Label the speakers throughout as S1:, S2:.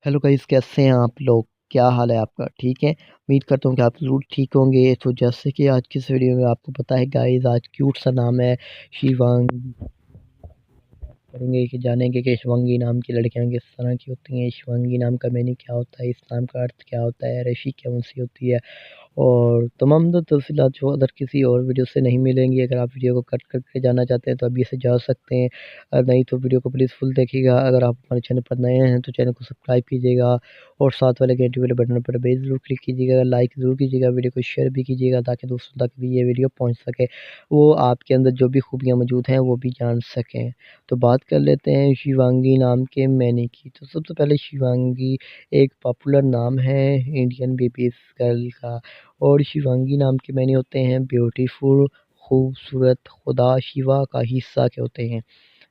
S1: Hello guys, कैसे हैं आप लोग? क्या हाल है आपका? ठीक है? उम्मीद करता हूँ कि आप ज़रूर ठीक होंगे। तो जैसे कि आज की इस वीडियो में आपको पता है गाइस, आज क्यूट सा नाम है शिवांग। करेंगे कि जानेंगे कि शिवांगी नाम की लड़कियां किस तरह की होती हैं, शिवांगी नाम का मीनिंग क्या होता है, इस नाम का अर्थ क्या होता है, ऋषि कौन सी होती है और तमाम तफ़सीलात जो अगर किसी और वीडियो से नहीं मिलेंगी। अगर आप वीडियो को कट करके जानना चाहते हैं तो अभी से जा सकते हैं, नहीं तो वीडियो को प्लीज़ फुल देखिएगा। अगर आप हमारे चैनल पर नए हैं तो चैनल को सब्सक्राइब कीजिएगा और साथ वाले घंटी वाले बटन पर बेल ज़रूर क्लिक कीजिएगा, लाइक ज़रूर कीजिएगा, वीडियो को शेयर भी कीजिएगा ताकि दोस्तों तक भी ये वीडियो पहुँच सके, वो आपके अंदर जो भी खूबियाँ मौजूद हैं वो भी जान सकें। तो बात कर लेते हैं शिवांगी नाम के मैने की। तो सबसे पहले शिवांगी एक पॉपुलर नाम है इंडियन बेबीज़ गर्ल का, और शिवांगी नाम के मायने होते हैं ब्यूटीफुल, खूबसूरत, खुदा शिवा का हिस्सा के होते हैं।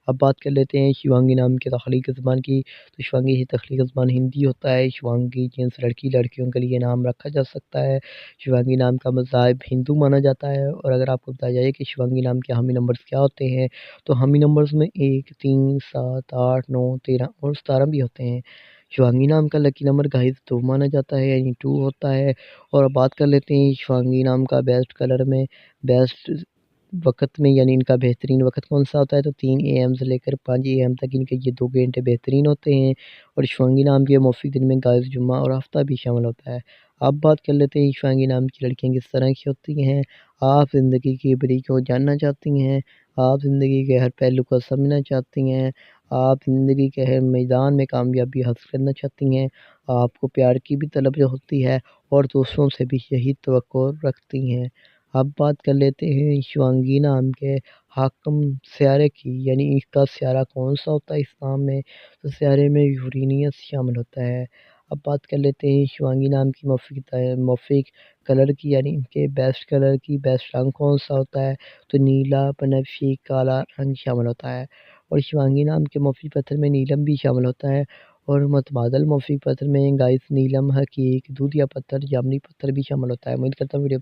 S1: अब बात कर लेते हैं शिवांगी नाम के तख्लीकी ज़बान की। तो शिवांगी की तख्लीकी ज़बान हिंदी होता है। शिवांगी जिन्स लड़कियों के लिए नाम रखा जा सकता है। शिवांगी नाम का मज़हब हिंदू माना जाता है। और अगर आपको बताया जाए कि शिवांगी नाम के हामी नंबर्स क्या होते हैं, तो हामी नंबर्स में 1, 3, 7, 8, 9, 13 और 17 भी होते हैं। शिवांगी नाम का लकी नंबर गाइस 2 माना जाता है, यानी 2 होता है। और अब बात कर लेते हैं शिवांगी नाम का बेस्ट कलर में, बेस्ट वक़्त में, यानी इनका बेहतरीन वक़्त कौन-सा होता है, तो 3 एएम से लेकर 5 एएम तक इनके ये 2 घंटे बेहतरीन होते हैं। और शिवांगी नाम के मौफ़िक दिन में गाइस जुम्मा और हफ़्ता भी शामिल होता है। अब बात कर लेते हैं शिवांगी नाम की लड़कियाँ किस तरह की होती हैं। आप ज़िंदगी की बारीकियों को जानना चाहती हैं, आप ज़िंदगी के हर पहलू को समझना चाहती हैं, आप ज़िंदगी के हर मैदान में कामयाबी हासिल करना चाहती हैं, आपको प्यार की भी तलब जो होती है और दूसरों से भी यही तवक्को रखती हैं। अब बात कर लेते हैं शिवांगी नाम के हाकम स्यारे की, यानी इसका स्यारा कौन-सा होता है इस नाम में, तो स्यारे में यूरेनियस शामिल होता है। अब बात कर लेते हैं शिवांगी नाम की मौफ़िक कलर की, यानी इनके बेस्ट कलर की, बेस्ट रंग कौन-सा होता है, तो नीला, बनफशी, काला रंग शामिल होता है। और शिवांगी नाम के मौफ़िक पत्थर में नीलम भी शामिल होता है। और मुतबादल मौफ़िक पत्थर में गाइस नीलम, हकीक, दूधिया पत्थर, जामुनी पत्थर भी शामिल होता है। उम्मीद करता हूँ वीडियो